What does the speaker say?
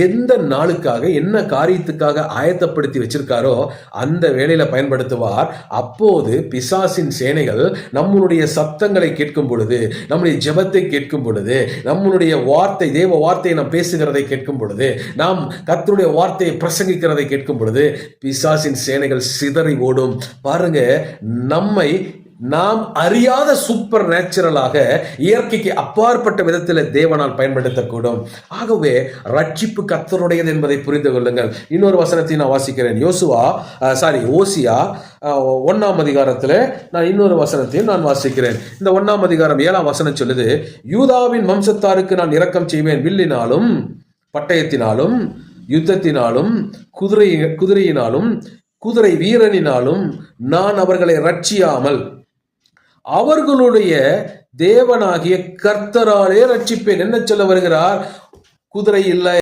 எந்த நாளுக்காக என்ன காரியத்துக்காக ஆயத்தப்படுத்தி வச்சிருக்காரோ அந்த வேளையில பயன்படுத்துவார். அப்போது பிசாசின் சேனைகள் நம்மளுடைய சத்தங்களை கேட்கும் பொழுது, நம்முடைய ஜெபத்தை கேட்கும் பொழுது, நம்மளுடைய வார்த்தை, தேவ வார்த்தையை நாம் பேசுகிறதை கேட்கும் பொழுது, நாம் கர்த்தருடைய வார்த்தையை பிரசங்கிக்கிறதை கேட்கும் பொழுது பிசாசின் சேனைகள் சிதறி ஓடும். பாருங்க, நம்மை நாம் அறியாத சூப்பர் நேச்சுரலாக, இயற்கைக்கு அப்பாற்பட்ட விதத்தில் தேவனால் பயன்படுத்தக்கூடும். ஆகவே ரட்சிப்பு கர்த்தருடையது என்பதை புரிந்து கொள்ளுங்கள். இன்னொரு வசனத்தை நான் வாசிக்கிறேன். ஓசியா 1ஆம் அதிகாரத்தில் நான் இன்னொரு வசனத்தையும் நான் வாசிக்கிறேன். இந்த 1ஆம் அதிகாரம் 7ஆம் வசனம் சொல்லுது, யூதாவின் வம்சத்தாருக்கு நான் இரக்கம் செய்வேன், வில்லினாலும் பட்டயத்தினாலும் யுத்தத்தினாலும் குதிரையினாலும் குதிரை வீரனினாலும் நான் அவர்களை ரட்சியாமல் அவர்களுடைய தேவனாகிய கர்த்தராலே ரட்சிப்பேன். என்ன சொல்ல வருகிறார்? குதிரை இல்லை,